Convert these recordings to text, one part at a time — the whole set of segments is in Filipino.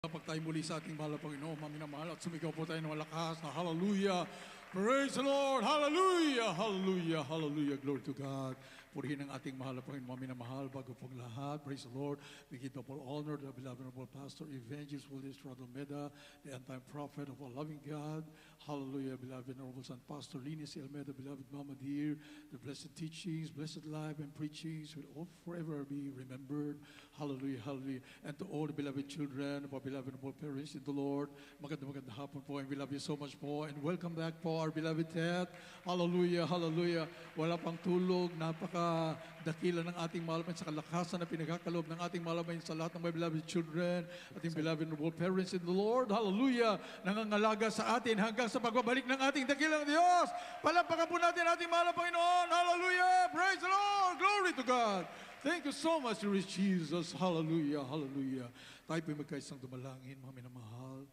Kapag tayo muli sa ating mahal na Panginoon, maminamahal, at sumigaw po tayo ng malakas na hallelujah, praise the Lord, hallelujah, hallelujah, hallelujah, glory to God. Purihin ang ating mahal na Panginoon, maminamahal, bago pong lahat, praise the Lord. We give the full honor to the beloved noble pastor, evangelist, Willis Radalmeda, the end-time prophet of our loving God. Hallelujah, beloved noble son, Pastor Linus Almeida, beloved Mama dear, the blessed teachings, blessed life and preachings will all forever be remembered. Hallelujah, hallelujah. And to all the beloved children of our beloved noble parents in the Lord, magandang hapon po, and we love you so much po, and welcome back po our beloved Ted. Hallelujah, hallelujah. Wala pang tulog, napaka-dakila ng ating malaman sa kalakasan na pinagkakaloob ng ating malaman sa lahat ng my beloved children, ating beloved noble parents in the Lord. Hallelujah. Nangangalaga sa atin hanggang sa pagbabalik ng ating dakilang Diyos. Palampakan po natin ating mahal na Panginoon. Hallelujah. Praise the Lord. Glory to God. Thank you so much, Lord Jesus. Hallelujah. Hallelujah. Tayo po magkaisang dumalangin, mga minamahal.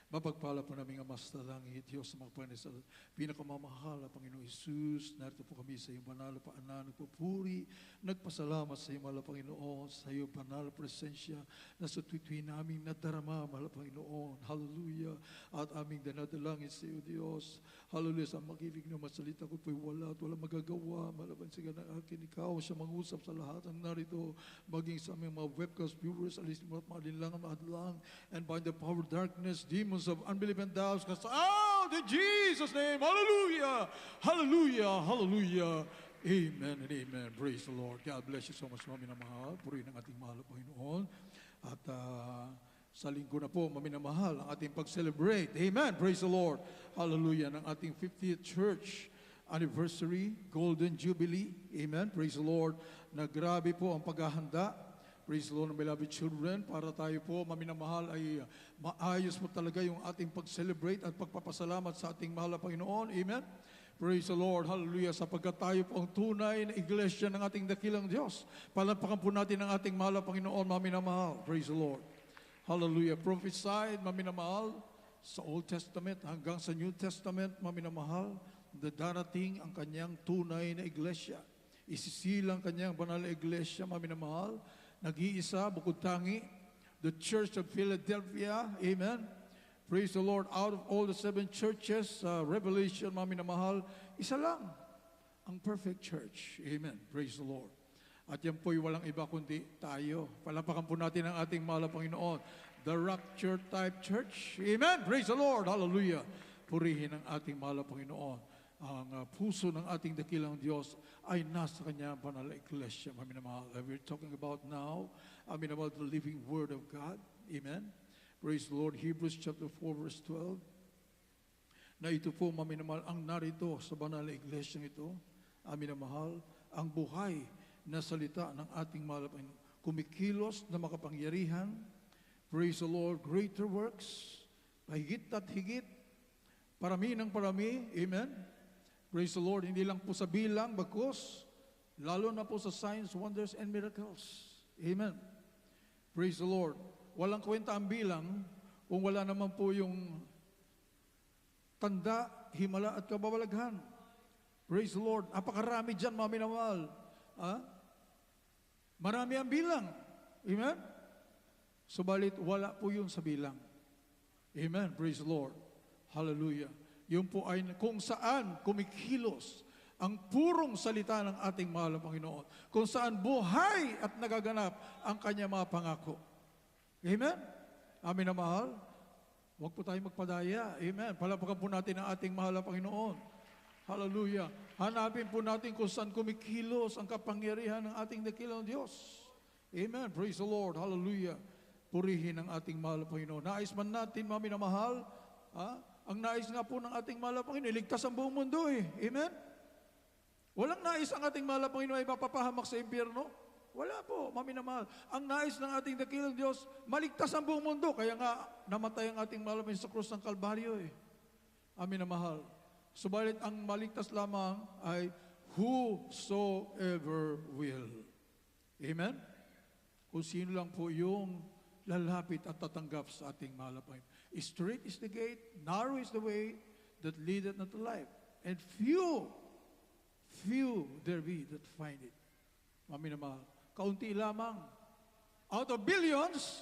Mapagpala po namin ang Mas na langit, Diyos na magpangin sa pinakamamahal na Panginoong Isus. Narito po kami sa iyong banal na paanan, nagpupuri, nagpasalamat sa iyong mahal na Panginoon, sa iyong banal na presensya na sa tuwi namin nadarama, mahal na Panginoon. Hallelujah. At aming danadalangin sa iyo, Diyos. Hallelujah. Sa makilig na masalita ko po'y wala at walang magagawa. Malaban siya ng akin, ikaw siya mangusap sa lahat ng narito, maging sa aming mga webcast viewers, alis mo at maalinlangan adlang, and by the power of darkness, demons of unbelief and doubts cast out in Jesus' name. Hallelujah. Hallelujah. Hallelujah. Amen and amen. Praise the Lord. God bless you so much, mga minamahal. Purihin ang ating mahal na Panginoon. At sa linggo na po, maminamahal, ang ating pag-celebrate. Amen. Praise the Lord. Hallelujah. Ng ating 50th church anniversary, Golden Jubilee. Amen. Praise the Lord. Na grabe po ang paghahanda. Praise the Lord, beloved children, para tayo po, maminamahal, ay maayos po talaga yung ating pag-celebrate at pagpapasalamat sa ating mahal na Panginoon. Amen? Praise the Lord, hallelujah, sapagkat tayo po ang tunay na iglesia ng ating dakilang Diyos. Palampakan po natin ang ating mahal na Panginoon, maminamahal. Praise the Lord. Hallelujah. Prophesied, maminamahal, sa Old Testament hanggang sa New Testament, maminamahal, na darating ang kanyang tunay na iglesia. Isisilang kanyang banal na iglesia, maminamahal, nag-iisa, bukod tangi, the Church of Philadelphia. Amen. Praise the Lord. Out of all the 7 churches, Revelation, mami na mahal, isa lang ang perfect church. Amen. Praise the Lord. At yan po'y walang iba kundi tayo. Palapakan po natin ang ating mahal na Panginoon. The Rapture type church. Amen. Praise the Lord. Hallelujah. Purihin ang ating mahal na Panginoon. Ang puso ng ating dakilang Diyos ay nasa kanya banal na iglesia, mami na mahal. We're talking about now, about the living Word of God. Amen. Praise the Lord. Hebrews chapter 4 verse 12. Na ito po, mami na mahal, ang narito sa banal na iglesia ito, amin na mahal, ang buhay na salita ng ating mahal na kumikilos na makapangyarihan. Praise the Lord. Greater works, higit at higit, parami ng parami. Amen. Praise the Lord, hindi lang po sa bilang, bagkus, lalo na po sa signs, wonders, and miracles. Amen. Praise the Lord. Walang kwenta ang bilang kung wala naman po yung tanda, himala, at kababalaghan. Praise the Lord. Napakarami dyan, mga minamahal. Marami ang bilang. Amen. Subalit, wala po yun sa bilang. Amen. Praise the Lord. Hallelujah. Yung po ay kung saan kumikilos ang purong salita ng ating mahal na Panginoon. Kung saan buhay at nagaganap ang kanya mga pangako. Amen? Amin na mahal. Huwag po tayo magpadaya. Amen. Palapakan po natin ang ating mahal na Panginoon. Hallelujah. Hanapin po natin kung saan kumikilos ang kapangyarihan ng ating dakilang Diyos. Amen. Praise the Lord. Hallelujah. Purihin ang ating mahal na Panginoon. Nais man natin, mami na mahal, ang nais nga po ng ating mahal na Panginoon, iligtas ang buong mundo eh. Amen? Walang nais ang ating mahal na Panginoon ay mapapahamak sa impyerno. Wala po, mami na mahal. Ang nais ng ating dakilang Diyos, maligtas ang buong mundo. Kaya nga, namatay ang ating mahal na Panginoon sa krus ng Kalbaryo eh. Amin na mahal. Subalit ang maligtas lamang ay whosoever will. Amen? Kung sino lang po yung lalapit at tatanggap sa ating mahal na Panginoon. Straight is the gate, narrow is the way that leadeth unto life. And few there be that find it. Mami na mahal. Kaunti lamang. Out of billions,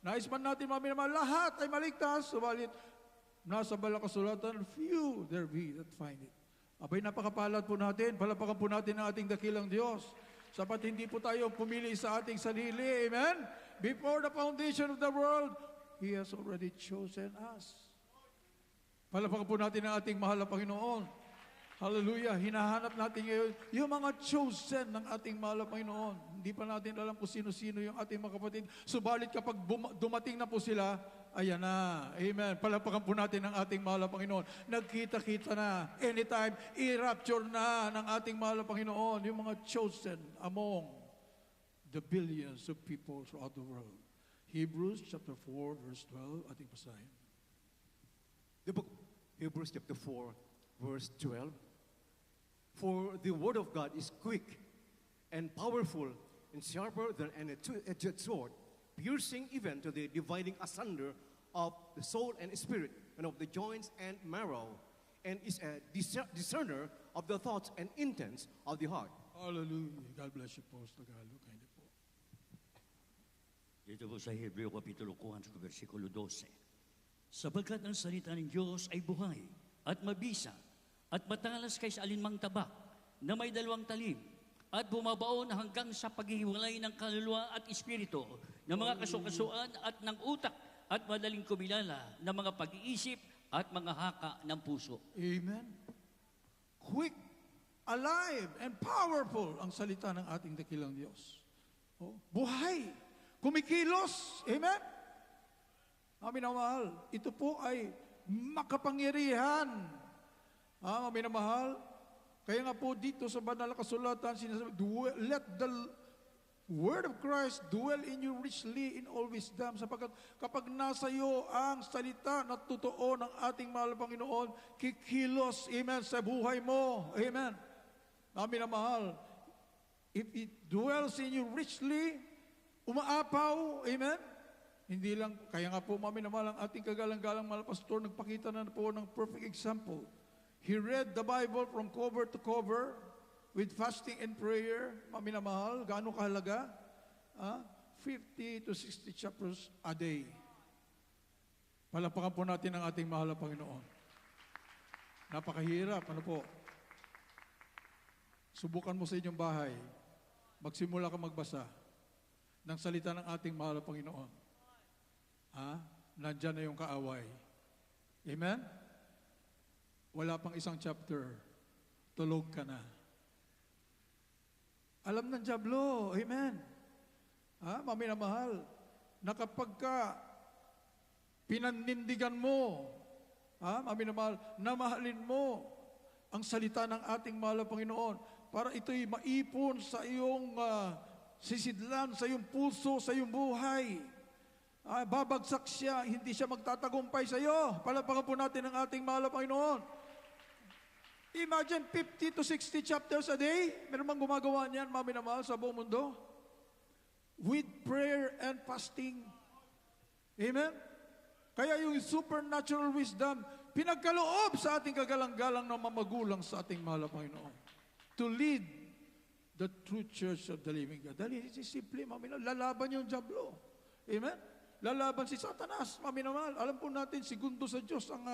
Nais man natin, mga minamahal, lahat ay maligtas, subalit nasa banal na kasulatan, few there be that find it. Abay, napakapalad po natin, palapakan po natin ang ating dakilang Diyos. Sapat hindi po tayo pumili sa ating sarili. Amen? Before the foundation of the world, He has already chosen us. Palapakan po natin ang ating mahal na Panginoon. Hallelujah. Hinahanap natin ngayon yung mga chosen ng ating mahal na Panginoon. Hindi pa natin alam kung sino-sino yung ating mga kapatid. Subalit kapag dumating na po sila, ayan na. Amen. Palapakan po natin ang ating mahal na Panginoon. Nagkita-kita na. Anytime, i-rapture na ng ating mahal na Panginoon. Yung mga chosen among the billions of people throughout the world. Hebrews chapter 4, verse 12. Ating basahin. The book Hebrews chapter 4, verse 12. For the word of God is quick and powerful and sharper than any two-edged sword, piercing even to the dividing asunder of the soul and spirit and of the joints and marrow, and is a discerner of the thoughts and intents of the heart. Hallelujah. God bless you po sa Tagalog. Kind po. Dito po sa Hebreo Kapitulo 4, versikulo 12. Sapagkat ang salita ng Diyos ay buhay at mabisa at matalas kaysa alinmang tabak na may dalawang talim at bumabaon hanggang sa paghihiwalay ng kaluluwa at espiritu ng mga kasukasuan at ng utak at madaling kumilala ng mga pag-iisip at mga haka ng puso. Amen. Quick, alive, and powerful ang salita ng ating dakilang Diyos. Oh, buhay, kumikilos. Amen. Amin na mahal, ito po ay makapangyarihan. Amin na mahal, kaya nga po dito sa banal na kasulatan, sinasabi, let the word of Christ dwell in you richly in all wisdom. Sapagkat kapag nasa iyo ang salita na totoo ng ating mahal na Panginoon, kikilos, amen, sa buhay mo. Amen. Amin na mahal, if it dwells in you richly, umaapaw, amen. Hindi lang, kaya nga po, mami naman, ang ating kagalang-galang mahal pastor, nagpakita na po ng perfect example. He read the Bible from cover to cover with fasting and prayer. Mami na mahal, gaano kahalaga? 50 to 60 chapters a day. Palapakan po natin ang ating mahal na Panginoon. Napakahirap, ano po? Subukan mo sa inyong bahay. Magsimula ka magbasa ng salita ng ating mahal na Panginoon. Nandyan na yung kaaway. Amen? Wala pang isang chapter, tulog ka na. Alam ng dyablo, amen. Mami na mahal, na kapag ka pinanindigan mo, mami na mahal, namahalin mo ang salita ng ating mahal na Panginoon para ito'y maipon sa iyong sisidlan, sa iyong puso, sa iyong buhay. Babagsak siya, hindi siya magtatagumpay sa iyo. Palapakan po natin ang ating mahal na Panginoon. Imagine 50 to 60 chapters a day. Meron bang gumagawa niyan, mami na mahal, sa buong mundo? With prayer and fasting. Amen? Kaya yung supernatural wisdom, pinagkaloob sa ating kagalang-galang na mamagulang sa ating mahal na Panginoon. To lead the true church of the living God. Dahil simple, mami na, lalaban yung dyablo. Amen? Lalaban si Satanas, mami na mahal. Alam po natin, segundo sa Diyos ang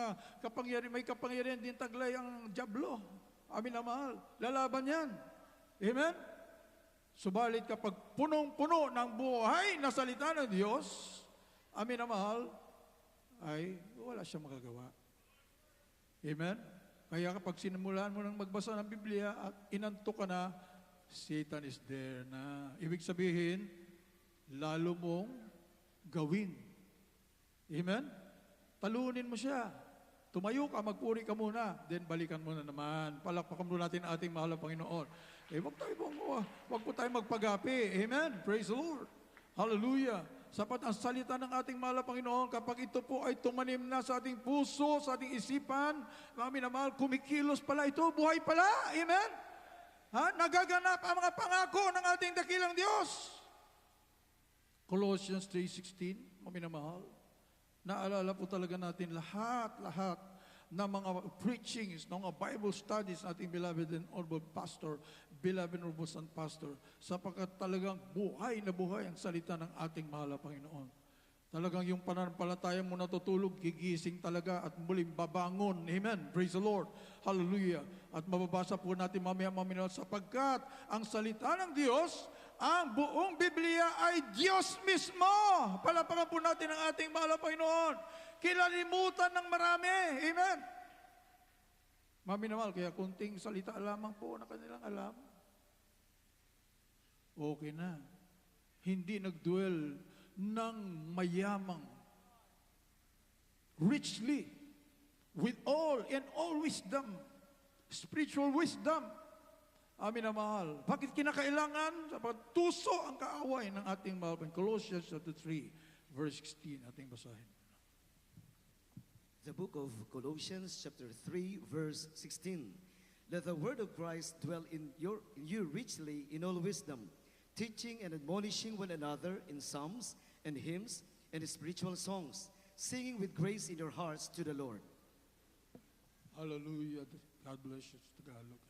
may kapangyarihan din taglay ang dyablo. Amin na mahal. Lalaban yan. Amen? Subalit kapag punong-puno ng buhay na salita ng Diyos, amin na mahal, ay wala siyang magagawa. Amen? Kaya kapag sinimulan mo ng magbasa ng Biblia at inantok ka na, Satan is there na. Ibig sabihin, lalo mong gawin. Amen? Talunin mo siya. Tumayo ka, magpuri ka muna, then balikan mo na naman. Palakpakan mo natin ating mahal na Panginoon. Wag po tayo magpagapi. Amen? Praise the Lord. Hallelujah. Sapat ang salita ng ating mahal na Panginoon, kapag ito po ay tumanim na sa ating puso, sa ating isipan, kami na mahal, kumikilos pala ito, buhay pala. Amen? Nagaganap ang mga pangako ng ating dakilang Diyos. Colossians 3:16, maminamahal, naalala po talaga natin lahat ng mga preachings, ng mga Bible studies ng ating beloved and honorable pastor, beloved and robust pastor, sapagkat talagang buhay na buhay ang salita ng ating mahal na Panginoon. Talagang yung pananampalataya mo natutulog, gigising talaga at muling babangon. Amen. Praise the Lord. Hallelujah. At mababasa po natin mamaya sapagkat ang salita ng Diyos, ang buong Biblia ay Diyos mismo. Palapakan po natin ang ating mahal na Panginoon. Kilalimutan ng marami. Amen. Maminamahal, kaya kunting salita lamang po na kanilang alam. Okay na. Hindi nagdwell ng mayamang, richly, with all and all wisdom, spiritual wisdom. Amin na mahal. Bakit kinakailangan? Sapagat tuso ang kaaway ng ating mahal. Colossians chapter 3, verse 16. Ating basahin. The book of Colossians chapter 3 verse 16. Let the word of Christ dwell in you richly in all wisdom, teaching and admonishing one another in psalms and hymns and spiritual songs, singing with grace in your hearts to the Lord. Hallelujah. God bless you. Tagalog.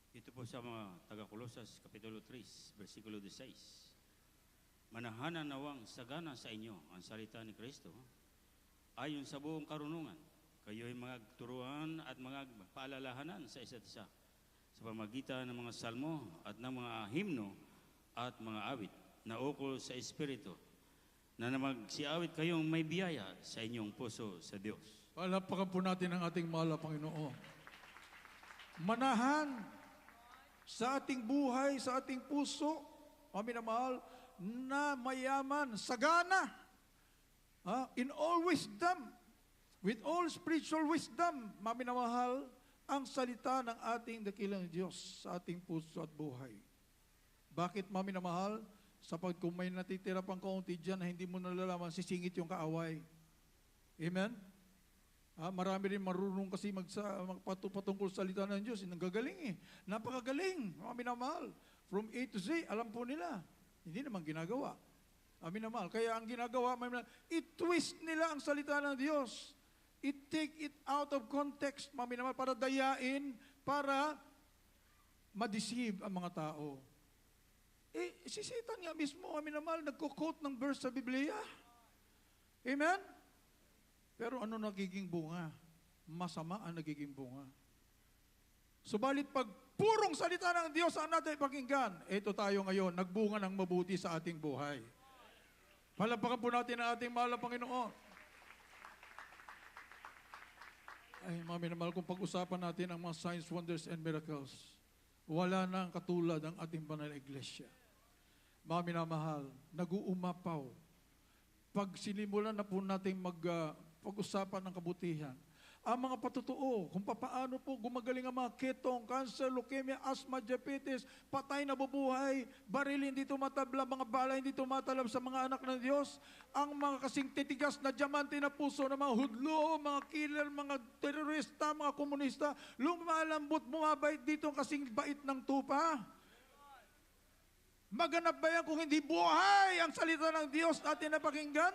Ito po sa mga taga-Kolosas, Kapitulo 3, versikulo 16. Manahanan nawang sagana sa inyo ang salita ni Kristo ayon sa buong karunungan. Kayo'y magturuan at magpaalalahanan sa isa't isa sa pamagitan ng mga salmo at ng mga himno at mga awit na ukol sa Espiritu, na magsiawit kayong may biyaya sa inyong puso sa Diyos. Palapakan po natin ang ating mahal na Panginoon. Manahan sa ating buhay, sa ating puso, amin na mahal, na mayaman, sagana, in all wisdom, with all spiritual wisdom, mami na mahal, ang salita ng ating dakilang Diyos sa ating puso at buhay. Bakit, mami na mahal? Sapagkat kung may natitira pang kaunti dyan na hindi mo nalalaman, sisingit yung kaaway. Amen? Marami rin marunong kasi magpatungkol sa salita ng Diyos. Nagagaling eh. Napakagaling, mami na mahal. From A to Z, alam po nila. Hindi naman ginagawa. Amin na mahal. Kaya ang ginagawa, i-twist nila ang salita ng Diyos. I-take it out of context, mami naman, para dayain, para ma-deceive ang mga tao. Si Satan nga mismo, amin na mahal, nagko-quote ng verse sa Biblia. Amen? Pero ano nagiging bunga? Masama ang nagiging bunga. Subalit pag purong salita ng Diyos ang natin pakinggan, ito tayo ngayon, nagbunga ng mabuti sa ating buhay. Palapakan po natin ang ating mahal na Panginoon. Ay, mami na mahal, kung pag-usapan natin ang mga signs, wonders, and miracles, wala na ang katulad ang ating banal na iglesia. Mami na mahal, nag-uumapaw. Pag sinimulan na po natin pag-usapan ng kabutihan, ang mga patutuo, kung paano po gumagaling ang mga ketong, cancer, leukemia, asthma, diabetes, patay na bubuhay, baril hindi tumatabla, mga bala hindi tumatalab sa mga anak ng Diyos, ang mga kasing titigas na diamante na puso ng mga hudlo, mga killer, mga terorista, mga komunista, lumalambot, bumabait dito kasing bait ng tupa. Maganap ba yan kung hindi buhay ang salita ng Diyos natin na pakinggan?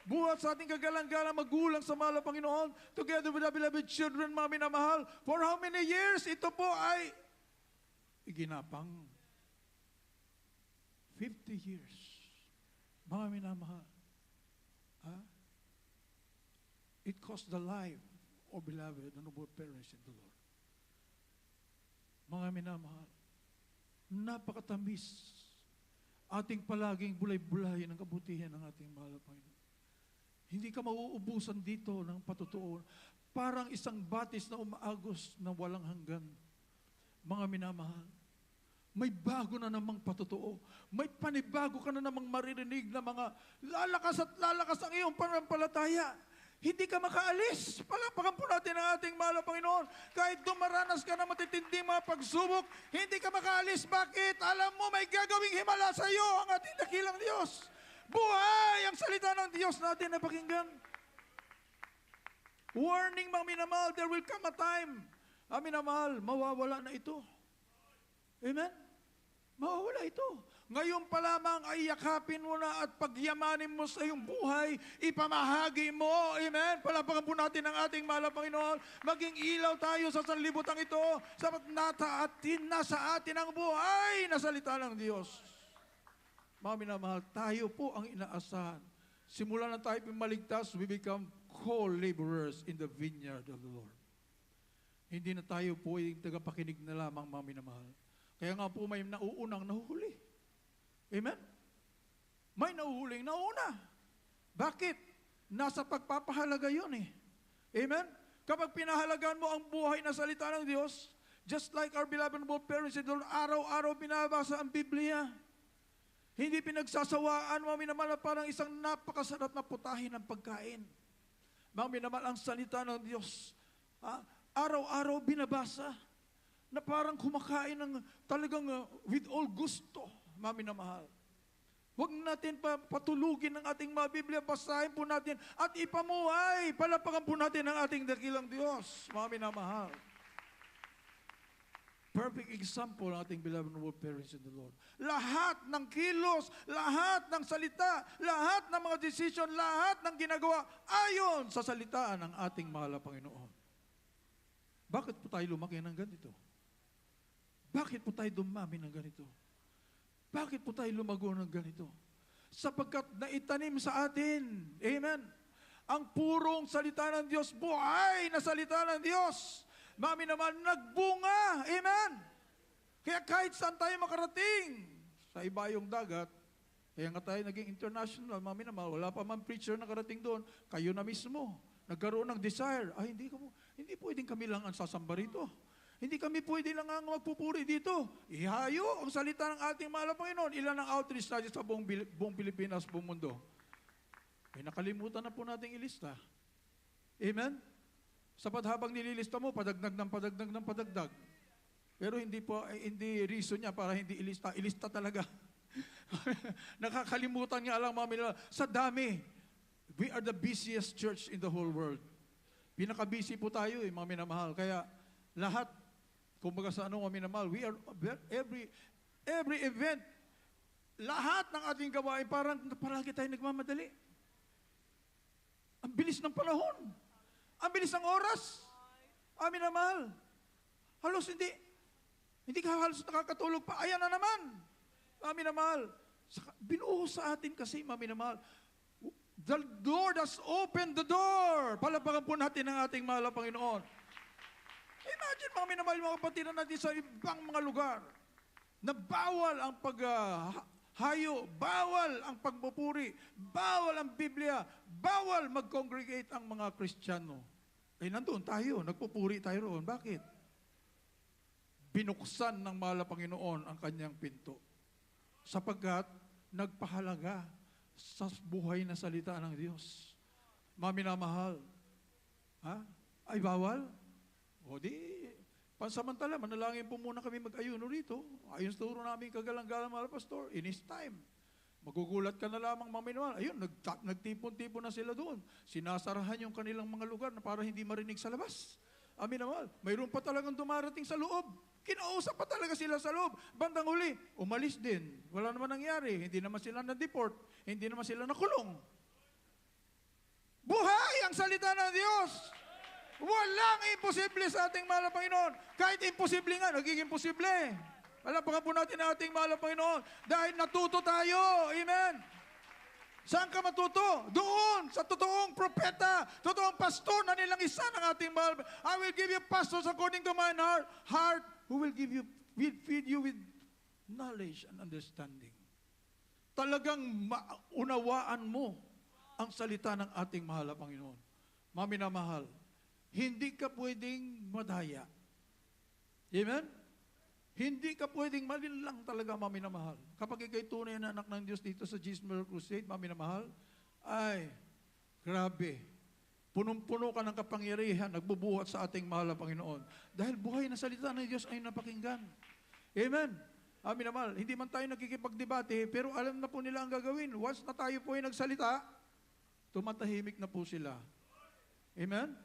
Buhat sa ating kagalang-galang magulang sa mahal na Panginoon, together with the beloved children, mga minamahal, for how many years ito po ay iginapang? 50 years. Mga minamahal. It cost the life of beloved and noble parents in the Lord. Mga minamahal, napakatamis ating palaging bulay-bulay ng kabutihan ng ating mahal na Panginoon. Hindi ka mauubusan dito ng patutuo. Parang isang batis na umaagos na walang hanggan. Mga minamahal, may bago na namang patutuo. May panibago ka na namang maririnig na mga lalakas at lalakas ang iyong pananampalataya. Hindi ka makaalis. Palapakan po natin ang ating mahal na Panginoon. Kahit dumaranas ka na matitinding mga pagsubok, hindi ka makaalis. Bakit? Alam mo, may gagawing himala sa iyo ang ating dakilang Diyos. Buhay ang salita ng Diyos natin na pakinggan. Warning, mga minamahal, there will come a time, minamahal, mawawala na ito. Amen? Mawawala ito. Ngayon pa lamang ay yakapin mo na at pagyamanin mo sa iyong buhay, ipamahagi mo. Amen? Palapakan po natin ang ating mahal na Panginoon. Maging ilaw tayo sa sanlibutan ito, sapat nasa atin ang buhay na salita ng Diyos. Mga minamahal, tayo po ang inaasahan. Simula na tayo pimaligtas, we become co-laborers in the vineyard of the Lord. Hindi na tayo po yung tagapakinig na lamang, mga minamahal. Kaya nga po may nauunang nahuhuli. Amen? May nahuhuling nauna. Bakit? Nasa pagpapahalaga yun eh. Amen? Kapag pinahalagaan mo ang buhay na salita ng Diyos, just like our beloved parents said, araw-araw binabasa ang Biblia. Hindi pinagsasawaan, mga minamahal, na parang isang napakasarap na putahin ng pagkain. Mga minamahal, ang salita ng Diyos, araw-araw binabasa, na parang kumakain ng talagang with all gusto, mga minamahal. Huwag natin patulugin ang ating mga Biblia, basahin po natin at ipamuhay. Palapakan po natin ang ating dakilang Diyos, mga minamahal. Perfect example ng ating beloved world parents in the Lord. Lahat ng kilos, lahat ng salita, lahat ng mga decision, lahat ng ginagawa ayon sa salitaan ng ating mahal na Panginoon. Bakit po tayo lumaki ng ganito? Bakit po tayo dumami ng ganito? Bakit po tayo lumago ng ganito? Sapagkat naitanim sa atin, amen, ang purong salita ng Diyos, buhay na salita ng Diyos. Mami naman, nagbunga. Amen. Kaya kahit saan tayo makarating, sa ibayong dagat, kaya nga tayo naging international, mami naman, wala pa man preacher na karating doon, kayo na mismo, nagkaroon ng desire, hindi pwedeng kami lang ang sasamba rito. Hindi kami pwede lang ang magpupuri dito. Ihayo ang salita ng ating mahal na Panginoon. Ilan ang outreach studies sa buong Pilipinas, buong mundo? Ay nakalimutan na po nating ilista. Amen? Sapat habang nililista mo, padagdag ng padagdag ng padagdag. Pero hindi reason niya para hindi ilista. Ilista talaga. Nakakalimutan niya lang mga minamahal. Sa dami, we are the busiest church in the whole world. Pinaka-busy po tayo mga minamahal. Kaya lahat, kumbaga sa mga minamahal, we are every event, lahat ng ating gawain, parang palagi tayo nagmamadali. Ang bilis ng panahon. Ang bilis ng oras. Amin na mahal. Halos hindi ka halos nakakatulog pa. Ayan na naman. Amin na mahal. Binuo sa atin kasi, amin na mahal. The Lord has opened the door. Palapakan po natin ang ating mahal na Panginoon. Imagine, amin na mahal, mga kapatiran natin sa ibang mga lugar na bawal ang hayo, bawal ang pagpupuri, bawal ang Biblia, bawal mag-congregate ang mga Kristiyano. Eh nandun tayo, nagpupuri tayo roon. Bakit? Binuksan ng mahal na Panginoon ang kanyang pinto. Sapagkat nagpahalaga sa buhay na salita ng Diyos. Maminamahal. Ay bawal? O di, pansamantala, manalangin po muna kami mag-ayuno rito. Ayon sa turo namin kagalang-galang mga pastor, in His time. Magugulat ka na lamang maminawal. Ayun, nagtipon-tipon na sila doon. Sinasarahan yung kanilang mga lugar na para hindi marinig sa labas. Amin naman, mayroon pa talagang dumarating sa loob. Kinausap pa talaga sila sa loob. Bandang huli, umalis din. Wala naman nangyari. Hindi naman sila na-deport. Hindi naman sila nakulong. Buhay ang salita ng Diyos. Walang imposible sa ating mahal na Panginoon. Kahit imposible nga, nagiging posible. Palapakan po natin ang ating mahal na Panginoon dahil natuto tayo. Amen. Saan ka matuto? Doon, sa totoong propeta, totoong pastor na nilang isa ng ating mahal. I will give you pastors according to my heart who will feed you with knowledge and understanding. Talagang maunawaan mo ang salita ng ating mahal na Panginoon. Maminamahal, hindi ka pwedeng madaya. Amen? Hindi ka pwedeng malinlang talaga, maminamahal. Kapag ikay tunay na anak ng Diyos dito sa Jesus Miracle Crusade, maminamahal, ay, grabe. Punong-puno ka ng kapangyarihan, nagbubuhat sa ating mahal na Panginoon. Dahil buhay na salita ng Diyos ay napakinggan. Amen? Maminamahal, hindi man tayo nakikipagdebate, pero alam na po nila ang gagawin. Once na tayo po ay nagsalita, tumatahimik na po sila. Amen?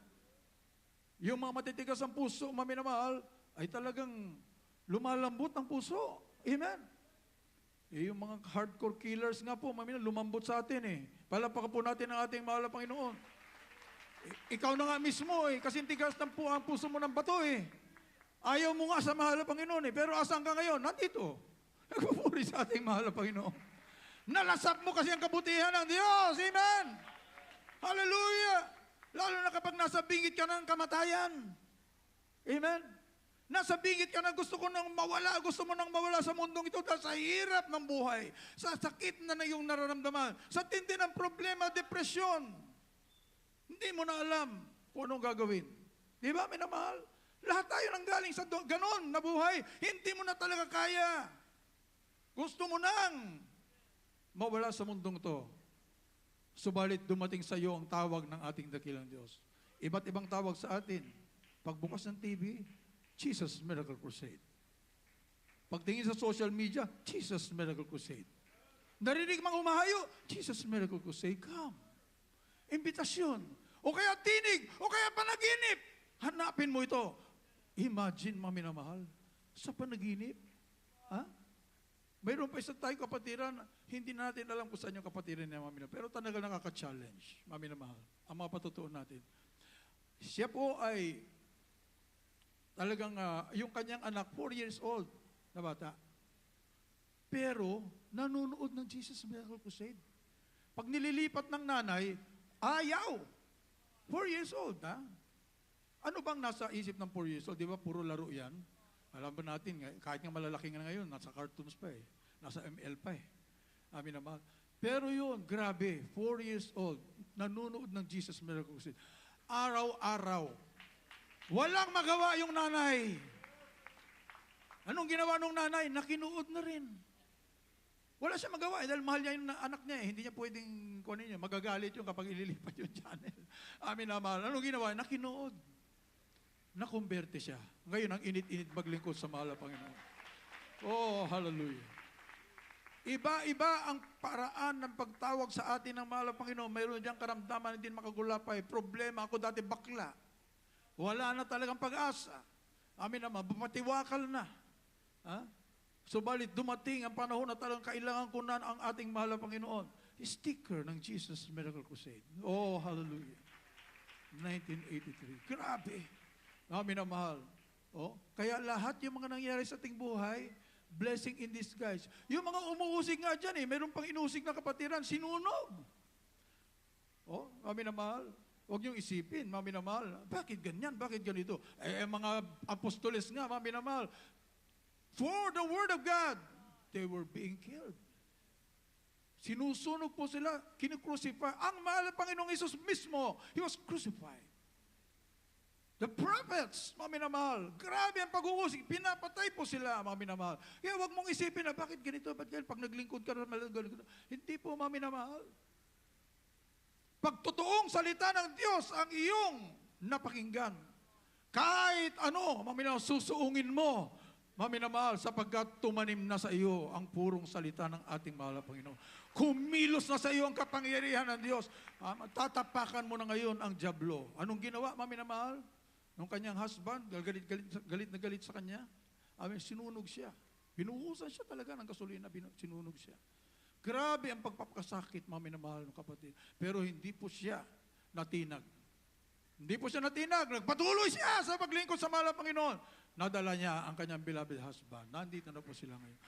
Yung mga matitigas ang puso, maminamahal, ay talagang lumalambot ang puso. Amen? Yung mga hardcore killers nga po, maminamahal, lumambot sa atin eh. Palapakan po natin ang ating mahal na Panginoon. Ikaw na nga mismo eh, kasi tigas ng ang puso mo ng bato eh. Ayaw mo nga sa mahal na Panginoon eh, pero asan ka ngayon? Nandito. Nagpupuri sa ating mahal na Panginoon. Nalasap mo kasi ang kabutihan ng Diyos. Amen. Hallelujah. Lalo na kapag nasa bingit ka ng kamatayan. Amen. Nasa bingit ka na gusto mo nang mawala sa mundong ito dahil sa hirap ng buhay, sa sakit na iyong nararamdaman, sa tindi ng problema, depresyon. Hindi mo na alam kung anong gagawin. Di ba, minamahal? Lahat tayo nang galing sa ganon na buhay. Hindi mo na talaga kaya. Gusto mo nang mawala sa mundong ito. Subalit dumating sa iyo ang tawag ng ating dakilang Diyos. Iba't ibang tawag sa atin. Pagbukas ng TV, Jesus Miracle Crusade. Pagtingin sa social media, Jesus Miracle Crusade. Narinig mang humahayo, Jesus Miracle Crusade, come. Imbitasyon. O kaya tinig, o kaya panaginip. Hanapin mo ito. Imagine, minamahal, sa panaginip. Ha? Mayroon pa isa tayo kapatiran, hindi na natin alam kung saan yung kapatiran niya, minamahal. Pero talaga nakaka-challenge, minamahal. Ang mga patutuon natin. Siya po ay talagang yung kanyang anak, 4 years old na bata. Pero, nanonood ng Jesus Miracle Crusade. Pag nililipat ng nanay, ayaw. 4 years old, ha? Ano bang nasa isip ng 4 years old? Di ba, puro laro yan? Alam ba natin, kahit nga malalaki nga ngayon, nasa cartoons pa eh. Nasa ML pa eh. Amin naman. Pero yun, grabe, 4 years old, nanonood ng Jesus Miracle Crusade. Araw-araw. Walang magawa yung nanay. Anong ginawa nung nanay? Nakinuod na rin. Wala siya magawa dahil mahal niya yung anak niya eh. Hindi niya pwedeng kunin niya. Magagalit yung kapag ililipat yung channel. Amin na mahal. Anong ginawa? Nakinuod. Nakumberte siya. Ngayon, ang init-init maglingkod sa mahal na Panginoon. Oh, hallelujah. Iba-iba ang paraan ng pagtawag sa atin ng mahal na Panginoon. Mayroon diyang karamdaman, hindi makagulapay. Problema, ako dati bakla. Wala na talagang pag-asa. Amin naman, bumatiwakal na. Ha? Subalit dumating ang panahon na talagang kailangan ko na ang ating mahal na Panginoon. Sticker ng Jesus Miracle Crusade. Oh, hallelujah. 1983. Grabe. Amin na mahal. Oh, kaya lahat yung mga nangyari sa ating buhay, blessing in disguise. Yung mga umuusig nga dyan meron pang inuusig na kapatiran, sinunog. Oh, amin na mahal. Huwag niyong isipin, mami na mahal, bakit ganyan, bakit ganito? Mga apostoles nga, mami na mahal, for the word of God, they were being killed. Sinusunog po sila, kinukrucify. Ang mahal na Panginoong Isus mismo, He was crucified. The prophets, mami na mahal, grabe ang pag-uusig, pinapatay po sila, mami na mahal. Kaya huwag mong isipin na bakit ganito, bakit ganito, pag naglingkod ka na, hindi po, mami na mahal. Pagtotoong salita ng Diyos ang iyong napakinggan. Kahit ano, maminaw, susuungin mo, maminamahal, sapagkat tumanim na sa iyo ang purong salita ng ating mahal na Panginoon. Kumilos na sa iyo ang kapangyarihan ng Diyos. Tatapakan mo na ngayon ang dyablo. Anong ginawa, maminamahal? Nung kanyang husband, galit na galit sa kanya, sinunog siya. Binuhusan siya talaga ng gasolina, sinunog siya. Grabe ang pagpapakasakit, maminamahal ng kapatid. Pero hindi po siya natinag. Hindi po siya natinag. Nagpatuloy siya sa paglingkod sa mahal na Panginoon. Nadala niya ang kanyang beloved husband. Nandito na po sila ngayon.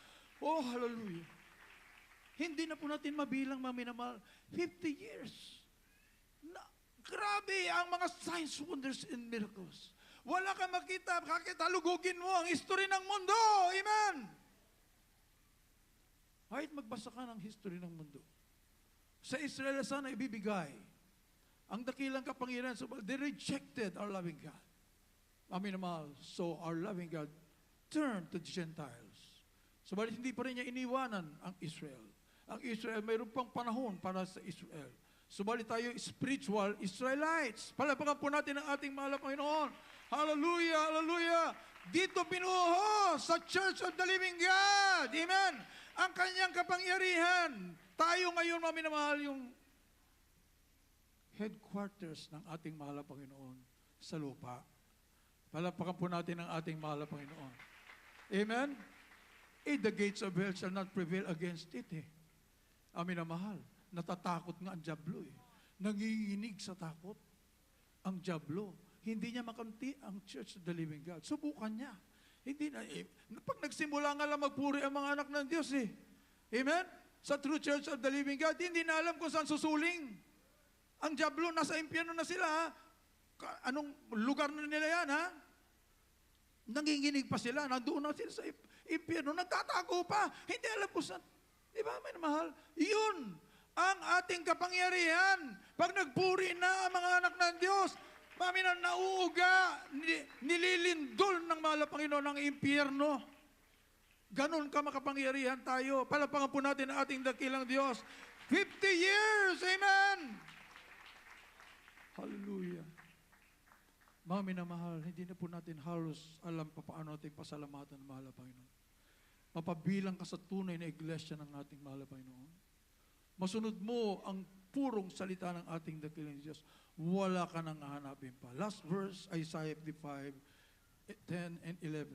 Oh, hallelujah. Hindi na po natin mabilang, maminamahal. 50 years. Grabe ang mga signs, wonders, and miracles. Wala kang makita, kakitalugugin mo ang history ng mundo. Amen. Kahit magbasa ka ng history ng mundo. Sa Israel, sana ibibigay ang dakilang kapangyarihan. So, they rejected our loving God. Amin naman. So, our loving God turned to the Gentiles. So, balit hindi pa rin niya iniwanan ang Israel. Ang Israel, mayroon pang panahon para sa Israel. Subalit tayo spiritual Israelites. Palapakan po natin ang ating mahal na Panginoon. Hallelujah, hallelujah. Dito binuho sa Church of the Living God. Amen. Ang kanyang kapangyarihan. Tayo ngayon, maminamahal, yung headquarters ng ating mahal na Panginoon sa lupa. Palapakan po natin ang ating mahal na Panginoon. Amen? The gates of hell shall not prevail against it. Amin na mahal. Natatakot nga ang dyablo. Nanginginig sa takot ang dyablo. Hindi niya makamti ang Church of the Living God. Subukan niya. Hindi na, pag nagsimula nga lang magpuri ang mga anak ng Diyos Amen? sa True Church of the Living God, hindi na alam kung saan susuling. Ang diablo, nasa impyerno na sila, ha? Anong lugar na nila yan, ha? Nanginginig pa sila, nandoon na sila sa impyerno, nagtatago pa, hindi alam kung saan. Di ba, may mahal? Yun ang ating kapangyarihan. Pag nagpuri na ang mga anak ng Diyos, mami na nauuga, nililindol ng mahal na Panginoon ng impyerno. Ganon ka makapangyarihan tayo. Palapakan po natin ang ating dakilang Diyos. 50 years! Amen! Hallelujah. Mami na mahal, hindi na po natin halos alam pa paano ating pasalamatan ng mahal na Panginoon. Mapabilang ka sa tunay na iglesia ng ating mahal na Panginoon. Masunod mo ang purong salita ng ating dakilang Diyos. Wala ka nang hahanapin pa. Last verse, Isaiah 55, 10 and 11.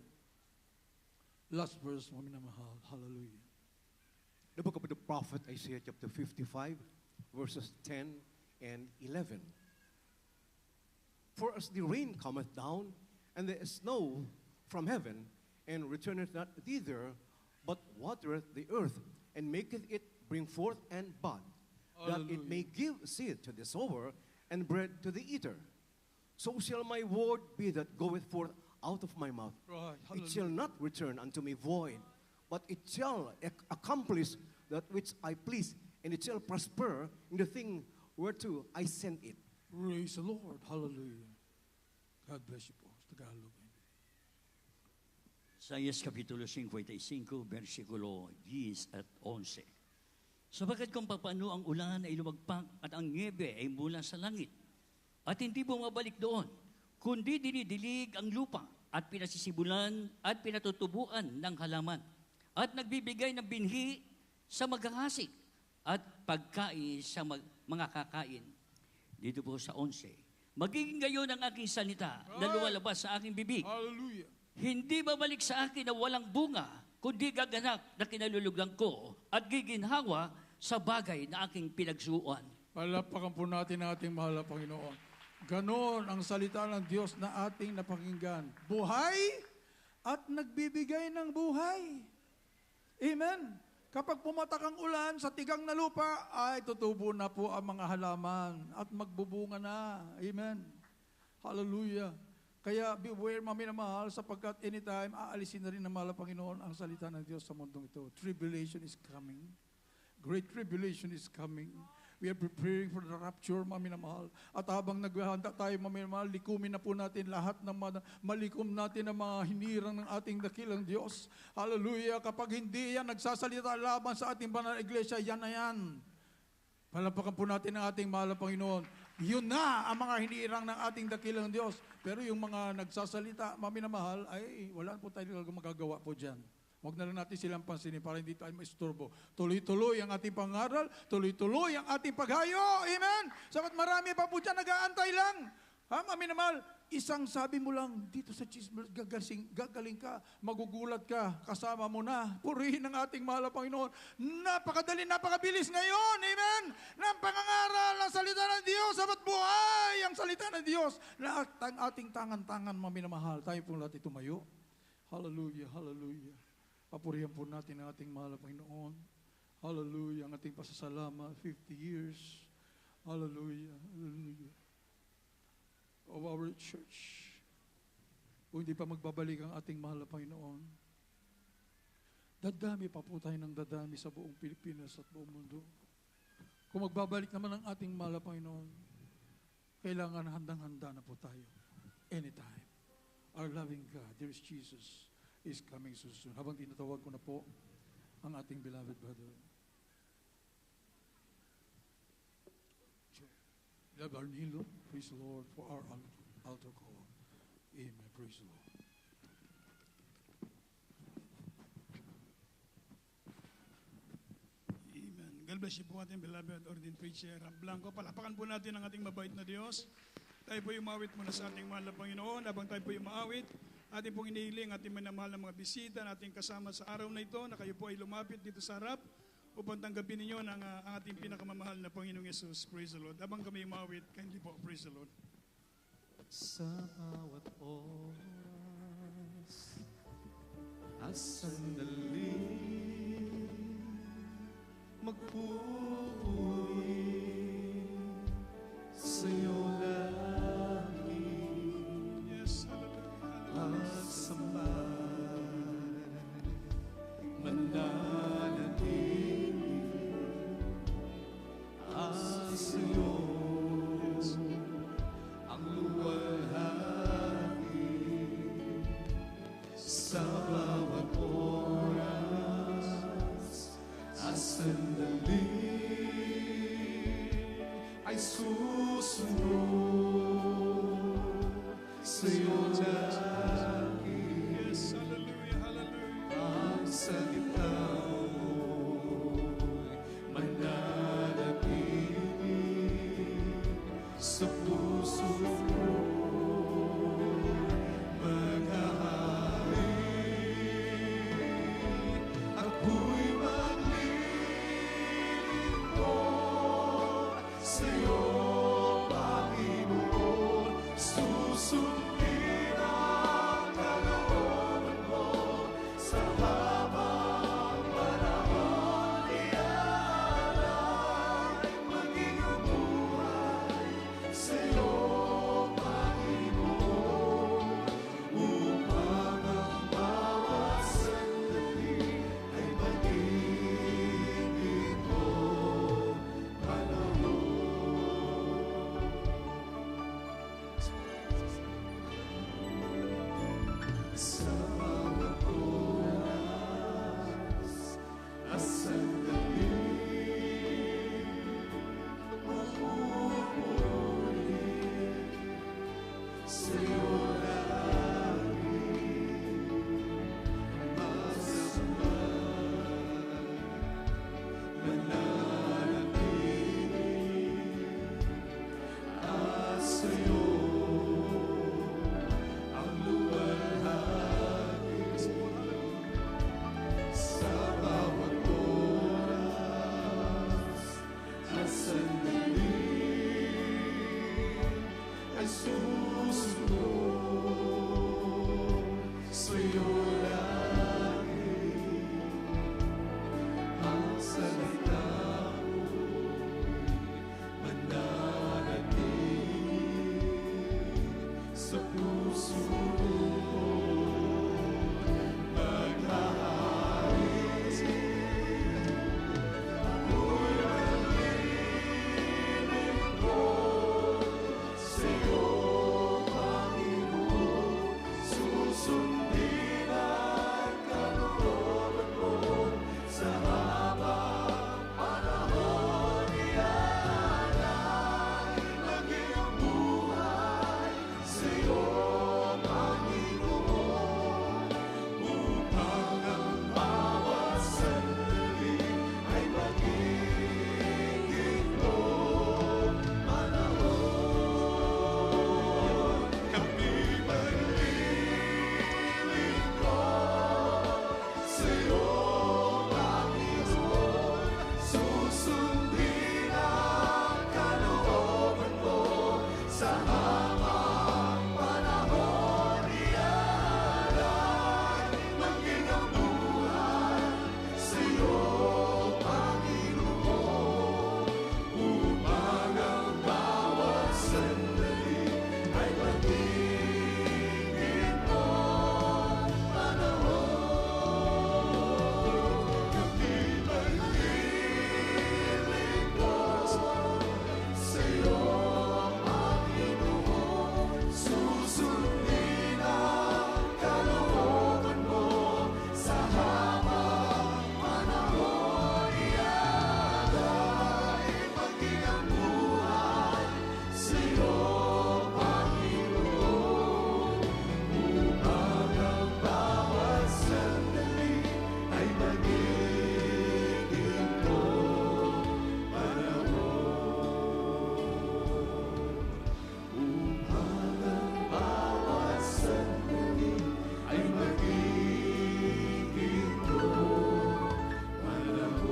Last verse, mami na mahal. Hallelujah. The book of the prophet Isaiah chapter 55, verses 10 and 11. For as the rain cometh down, and the snow from heaven, and returneth not thither, but watereth the earth, and maketh it bring forth and bud, that it may give seed to the sower, and bread to the eater. So shall my word be that goeth forth out of my mouth. Right. It shall not return unto me void, but it shall accomplish that which I please, and it shall prosper in the thing whereto I sent it. Praise the Lord. Hallelujah. God bless you po. Sa Tagalog. Isaias Kapitulo 55, versikulo 10 at 11. Sapagkat kung paano ang ulan ay lumagpak at ang niebe ay mula sa langit, at hindi bumabalik doon, kundi dinidilig ang lupa at pinasisibulan at pinatutubuan ng halaman, at nagbibigay ng binhi sa maghahasik at pagkain sa mga kakain. Dito po sa 11, magiging gayon ang aking salita na lumalabas sa aking bibig. Hallelujah. Hindi babalik sa akin na walang bunga, kundi gaganap na kinalulugan ko at giginhawa sa bagay na aking pinagsuuan. Palapakan po natin ang ating mahal na Panginoon. Ganon ang salita ng Diyos na ating napakinggan. Buhay at nagbibigay ng buhay. Amen. Kapag pumatak ang ulan sa tigang na lupa, ay tutubo na po ang mga halaman at magbubunga na. Amen. Hallelujah. Kaya beware, mami na mahal, sapagkat anytime aalisin na rin ng mahal na Panginoon ang salita ng Diyos sa mundong ito. Tribulation is coming. Great tribulation is coming. We are preparing for the rapture, mami na mahal. At habang naghahanda tayo, mami na mahal, likumin na po natin lahat ng malikom natin ang mga hinirang ng ating dakilang Diyos. Hallelujah. Kapag hindi yan nagsasalita laban sa ating banal na iglesia, yan na yan. Palapakan po natin ang ating mahal na Panginoon. Yun na ang mga hinirang ng ating dakilang Diyos. Pero yung mga nagsasalita, mami na mahal, ay wala po tayo magagawa po dyan. Huwag na lang natin silang pansinin para hindi tayo maisturbo. Tuloy-tuloy ang ating pangaral, tuloy-tuloy ang ating paghayo. Amen? Sabat marami pa po dyan, nag-aantay lang. Ha, mami na mahal, isang sabi mo lang, dito sa chismis, gagaling ka, magugulat ka, kasama mo na. Purihin ang ating mahal na Panginoon. Napakadali, napakabilis ngayon. Amen? Ng pangangaral ng salita ng Diyos, sabat buhay ang salita ng Diyos. Lahat ang ating tangan-tangan, mami na mahal, tayo pong lahat tumayo. Hallelujah, hallelujah. Papurihan po natin ang ating mahal na Panginoon. Hallelujah, ang ating pasasalamat, 50 years. Hallelujah, hallelujah. Of our church. Kung hindi pa magbabalik ang ating mahal na Panginoon, dadami pa po tayo ng dadami sa buong Pilipinas at buong mundo. Kung magbabalik naman ang ating mahal na Panginoon, kailangan handang-handa na po tayo. Anytime. Our loving God, dearest Jesus, is coming so soon. Habang tinatawag ko na po ang ating beloved brother. Beloved Arnilo, praise the Lord for our altar call. Amen. Praise the Lord. Amen. God bless you po ating beloved ordained preacher, Ram Blanco. Palapakan po natin ang ating mabait na Diyos. Tayo po umawit muna sa ating mahal na Panginoon. Habang tayo po umawit, ating pong inihiling, ating minamahal na mga bisita, ating kasama sa araw na ito, na kayo po ay lumapit dito sa harap upang tanggapin ninyo ang ating pinakamamahal na Panginoong Yesus. Praise the Lord. Habang kami umawit, kindly po, praise the Lord. Sa bawat oras at sandali, magpupuri sa'yo lagi Yes, hallelujah. ang sambahan. Mananatili sa'yo ang luwalhati sa bawat oras at sandali ay susunod sa'yo lagi. Yes, hallelujah, hallelujah. Ang salita mo'y mananatili sa puso ko. Maghahari, ako'y maglilingkod sa'yo, Panginoon. Susundin ang kalooban mo sa habang panahon. Ialay maging ang buhay sa'yo, Panginoon, upang ang bawat sandali ay maging ito panahon. Sa bawat oras at sandali, magpupuri sa'yo lagi masambahan. Mananatili at sa'yo ang luwalhati sa bawat oras at sandali ay susunod sa'yo lagi. Ang salita mo'y mananatili sa puso ko. Maghahari, ako'y maglilingkod sa'yo, Panginoon. Susundin ang kalooban mo sa habang panahon. Ialay maging ang buhay sa'yo, Panginoon, upang ang bawat sandali ay maging ito panahon. Kami maglilingkod sa'yo, Panginoon. Susundin ang kalooban mo sa habang panahon. Ialay maging ang buhay sa'yo, Panginoon, upang ang bawat sandali ay maging ito panahon. Kami maglilingkod sa'yo, Panginoon. Susundin ang kalooban mo sa habang panahon. Ialay maging ang buhay sa'yo, Panginoon, upang ang bawat sandali ay maging ito panahon. Upang ang bawat sandali ay maging ito panahon.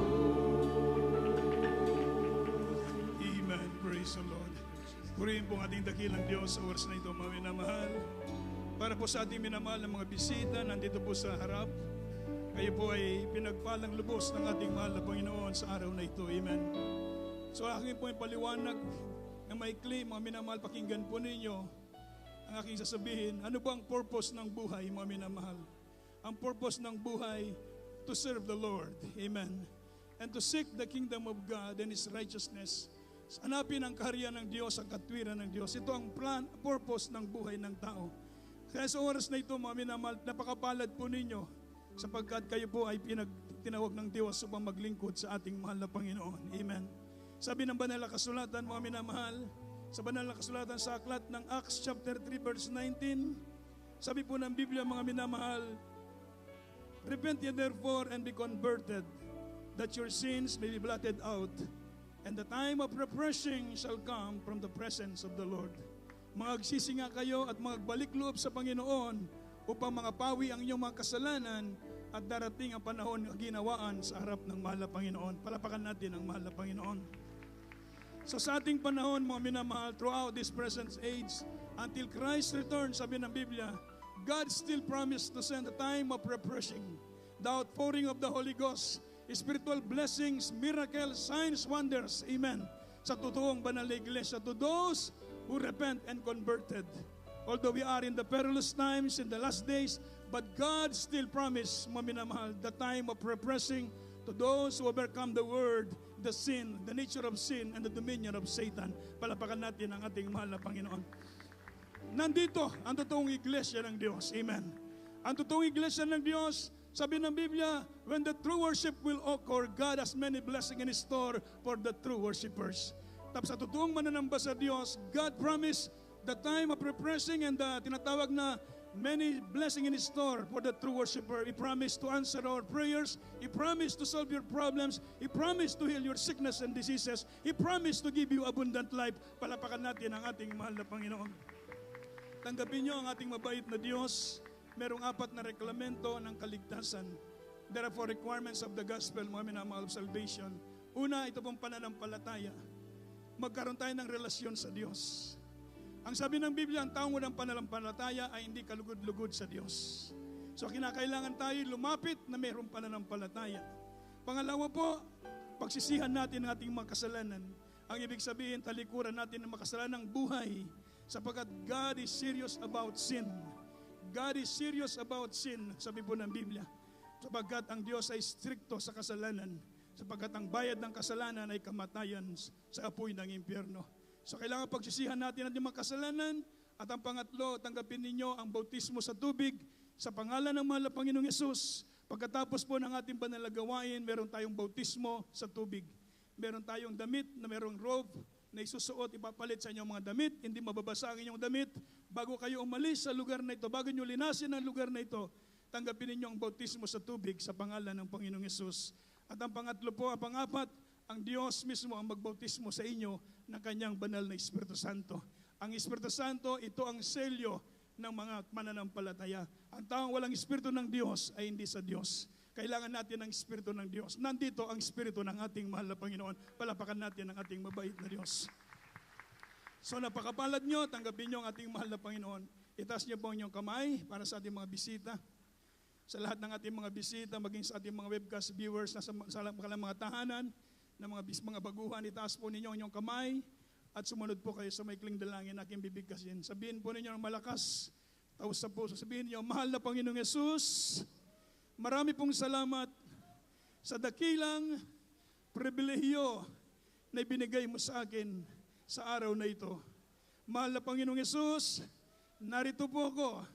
Amen. Praise the Lord. Purihin po ang ating dakilang Diyos sa oras na ito, mga minamahal. Para po sa ating minamahal ng mga bisita, nandito po sa harap. Kayo po ay pinagpalang lubos ng ating mahal na Panginoon sa araw na ito. Amen. So aking po yung paliwanag na maikli, mga minamahal, pakinggan po ninyo ang aking sasabihin. Ano ba ang purpose ng buhay, mga minamahal? Ang purpose ng buhay, to serve the Lord. Amen. And to seek the kingdom of God and His righteousness. Hanapin ang kaharian ng Diyos, ang katwiran ng Diyos. Ito ang purpose ng buhay ng tao. Kaya sa oras na ito, mga minamahal, napakapalad po ninyo sapagkat kayo po ay tinawag ng Diyos upang maglingkod sa ating mahal na Panginoon. Amen. Sabi ng banal na kasulatan, mga minamahal, sa banal na kasulatan sa aklat ng Acts chapter 3 verse 19, sabi po ng Biblia, mga minamahal, repent ye therefore and be converted, that your sins may be blotted out, and the time of refreshing shall come from the presence of the Lord. Magsisi nga kayo at magbalik loob sa Panginoon upang mangapawi ang inyong mga kasalanan at darating ang panahon na ginawaan sa harap ng mahal na Panginoon. Palapakan natin ang mahal na Panginoon. So sa ating panahon, mga minamahal, throughout this present age, until Christ returns, sabi ng Biblia, God still promised to send a time of refreshing, the outpouring of the Holy Ghost, spiritual blessings, miracles, signs, wonders. Amen. Sa totoong banal na iglesia, to those who repent and converted. Although we are in the perilous times, in the last days, but God still promised, mga minamahal, the time of refreshing to those who overcome the word, the sin, the nature of sin, and the dominion of Satan. Palapakan natin ang ating mahal na Panginoon. Nandito ang totoong iglesia ng Diyos. Amen. Ang totoong iglesia ng Diyos, sabi ng Biblia, when the true worship will occur, God has many blessings in His store for the true worshipers. Tapos sa totoong mananamba sa Diyos, God promised the time of refreshing and the tinatawag na many blessings in His store for the true worshiper. He promised to answer our prayers. He promised to solve your problems. He promised to heal your sickness and diseases. He promised to give you abundant life. Palapakan natin ang ating mahal na Panginoon. Tanggapin niyo ang ating mabait na Diyos. Merong 4 na reklamento ng kaligtasan. There are 4 requirements of the gospel, mga minamahal, of salvation. Una, ito pong pananampalataya. Magkaroon tayo ng relasyon sa Diyos. Ang sabi ng Biblia, ang taong walang pananampalataya ay hindi kalugod-lugod sa Diyos. So kinakailangan tayo lumapit na mayroong pananampalataya. Pangalawa po, pagsisihan natin ang ating mga kasalanan. Ang ibig sabihin, talikuran natin ang makasalanang buhay sapagkat God is serious about sin. God is serious about sin, sabi po ng Biblia. Sapagkat ang Diyos ay strikto sa kasalanan. Sapagkat ang bayad ng kasalanan ay kamatayan sa apoy ng impyerno. So kailangan pagsisihan natin ang ating mga kasalanan. At ang pangatlo, tanggapin ninyo ang bautismo sa tubig sa pangalan ng mahal na Panginoong Yesus. Pagkatapos po ng ating banal na gawain, meron tayong bautismo sa tubig. Meron tayong damit na merong robe na isusuot, ipapalit sa inyong mga damit. Hindi mababasa ang inyong damit. Bago kayo umalis sa lugar na ito, bago nyo linasin ang lugar na ito, tanggapin ninyo ang bautismo sa tubig sa pangalan ng Panginoong Yesus. At ang pangatlo po, ang pangapat, ang Diyos mismo ang magbautismo sa inyo ng kanyang banal na Espiritu Santo. Ang Espiritu Santo, ito ang selyo ng mga mananampalataya. Ang taong walang Espiritu ng Diyos ay hindi sa Diyos. Kailangan natin ang Espiritu ng Diyos. Nandito ang Espiritu ng ating mahal na Panginoon. Palapakan natin ang ating mabait na Diyos. So napakapalad nyo, tanggapin nyo ang ating mahal na Panginoon. Itaas nyo po ang inyong kamay para sa ating mga bisita. Sa lahat ng ating mga bisita, maging sa ating mga webcast viewers na sa mga tahanan, na mga baguhan, itaas po ninyo ang inyong kamay at sumunod po kayo sa maikling dalangin na aking bibigkasin. Sabihin po ninyo ng malakas, taos sa puso, sabihin ninyo, mahal na Panginoong Yesus, marami pong salamat sa dakilang pribilehiyo na ibinigay mo sa akin sa araw na ito. Mahal na Panginoong Yesus, narito po ako,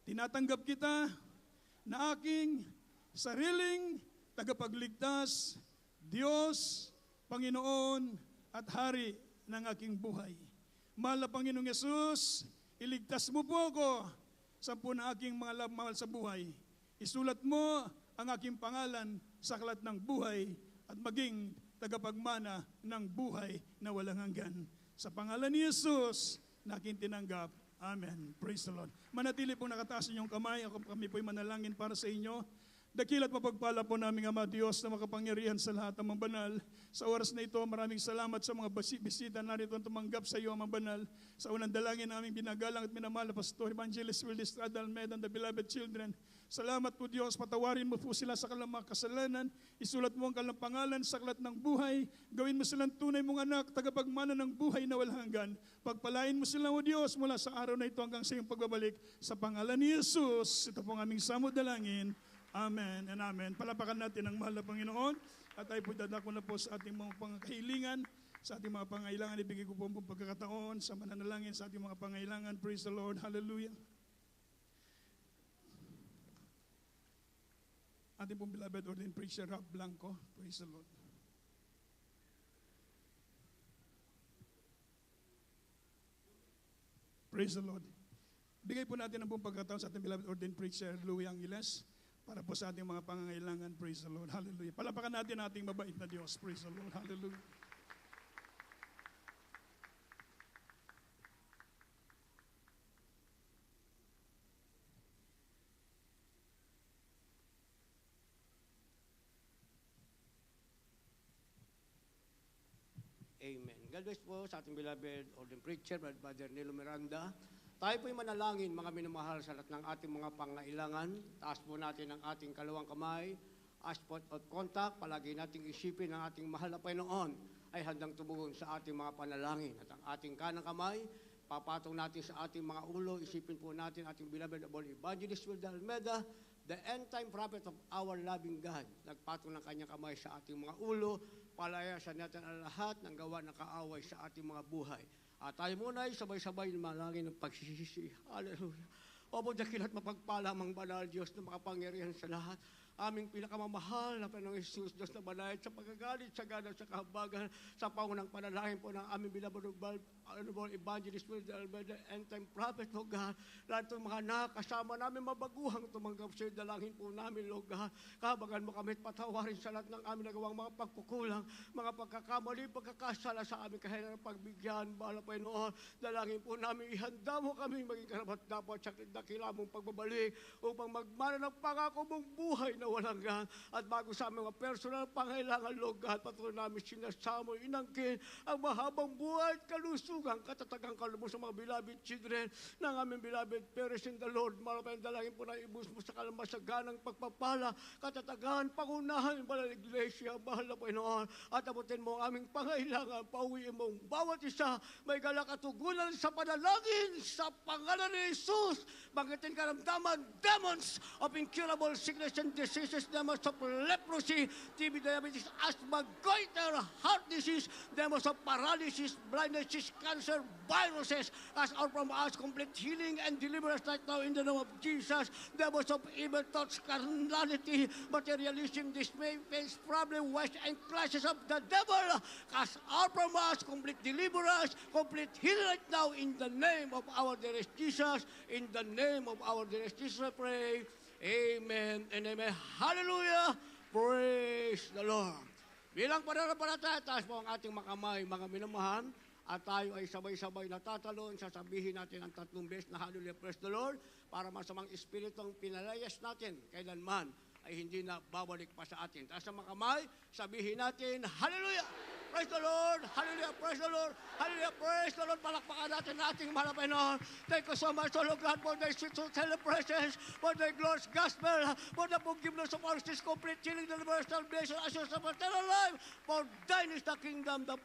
tinatanggap kita na aking sariling tagapagligtas, Diyos, Panginoon, at Hari ng aking buhay. Mahal na Panginoong Yesus, iligtas mo po ako sa po na aking mga mahal sa buhay. Isulat mo ang aking pangalan sa aklat ng buhay at maging tagapagmana ng buhay na walang hanggan. Sa pangalan ni Jesus, na aking tinanggap. Amen. Praise the Lord. Manatili po nakataas inyong kamay. Kami po'y manalangin para sa inyo. Dakila't mapagpala po namin Ama Diyos na makapangyarihan sa lahat ng mga banal. Sa oras na ito, maraming salamat sa mga bisita narito tumanggap sa iyo, Ama Banal. Sa unang dalangin namin binagalang at minamahal na Pastor Evangelist Willis Estrada Almeida and the beloved children. Salamat po Diyos, patawarin mo po sila sa kanilang mga kasalanan, isulat mo ang kanilang pangalan sa aklat ng buhay, gawin mo silang tunay mong anak, tagapagmana ng buhay na walang hanggan. Pagpalain mo sila, O Diyos, mula sa araw na ito hanggang sa iyong pagbabalik. Sa pangalan ni Jesus, ito po ang aming samod dalangin. Amen and amen. Palapakan natin ang mahal na Panginoon at tayo po dadako na po sa ating mga pangkahilingan, sa ating mga pangailangan. Ibigay ko po ang pagkakataon sa mananalangin sa ating mga pangailangan. Praise the Lord. Hallelujah. Ating pong beloved ordained preacher, Rob Blanco. Praise the Lord. Praise the Lord. Bigay po natin ang pong pagkataon sa ating beloved ordained preacher, Louie Angeles, para po sa ating mga pangangailangan. Praise the Lord. Hallelujah. Palapakan natin ating mabait na Diyos. Praise the Lord. Hallelujah. Amen. God bless po sa ating beloved ordained preacher, Brother Nilo Miranda. Tayo po'y manalangin, mga minamahal, sa lahat ng ating mga pangailangan. Taas po natin ang ating kalawang kamay. As point of contact, palagi nating isipin ang ating mahal na Panginoon ay handang tumugon sa ating mga panalangin. At ang ating kanang kamay, papatong natin sa ating mga ulo. Isipin po natin ating beloved evangelist Wilda Almeida, the end-time prophet of our loving God. Nagpatong ng kanyang kamay sa ating mga ulo. Palayasan natin ang lahat ng gawa ng kaaway sa ating mga buhay. At tayo muna ay sabay-sabay malangin ng pagsisisi. Hallelujah. Opo, dakilat mapagpala mang banal Diyos na makapangyarihan sa lahat. Aming pinakamamahal na Panginoong Jesus, Diyos na banayad sa pagkagalit, sa gana, sa kahabagan, sa pangunang panalangin po ng aming beloved evangelist Wilda Almeida, end-time prophet, Lord God. Lahat ng mga nakasama namin mabaguhang tumanggap sa dalangin po namin, Lord God. Kahabagan mo kami at patawarin sa lahat ng aming nagawang mga pagkukulang, mga pagkakamali, pagkakasala sa aming kahilangan pagbigyan. Bahala Panginoon, dalangin po namin, ihanda mo kami maging karapat-dapat sa dakila mong pagbabalik upang magmana ng pangako mong buhay na walang hanggan. At bago sa aming mga personal pangailangan, Lord God, patuloy namin sinasamo, inangkin ang mahabang buhay at kalusugan, katatagang kalubos sa mga beloved children ng aming beloved parents in the Lord. Malapayang dalangin po na ibus mo sa kalamasaganang pagpapala, katatagan, pangunahan ng banal iglesia, mahal na Panginoon, at abutin mo ang aming pangailangan, pauwiin mo ang bawat isa, may galakatugunan sa panalangin, sa pangalan ni Jesus. Banggitin karamdaman, demons of incurable sickness and diseases, demons of leprosy, TB, diabetes, asthma, goiter, heart disease, demons of paralysis, blindness, cancer, viruses, as all from us, complete healing and deliverance right now in the name of Jesus. Demons of evil thoughts, carnality, materialism, dismay, face, problem, waste, and clashes of the devil, as all from us, complete deliverance, complete healing right now in the name of our dearest Jesus. In the name of our dearest Jesus, I pray. Amen and amen. Hallelujah. Praise the Lord. Bilang pananampalataya, taas po ang ating makamay, mga minamahal, at tayo ay sabay-sabay natatalon, sasabihin natin ang 3 beses na hallelujah, praise the Lord, para masamang espiritong pinalayas natin kailanman ay hindi na babalik pa sa atin. Taas ang makamay, sabihin natin, hallelujah! Praise the Lord! Hallelujah! Praise the Lord! Hallelujah! Praise the Lord! Palakpakan natin ating mahal na Panginoon. Thank you so much, Lord God, for the sweet celebrations, for the glorious gospel, for the forgiveness of our sins, complete healing, deliverance, salvation, assurance of eternal life. For thine is the kingdom, the power,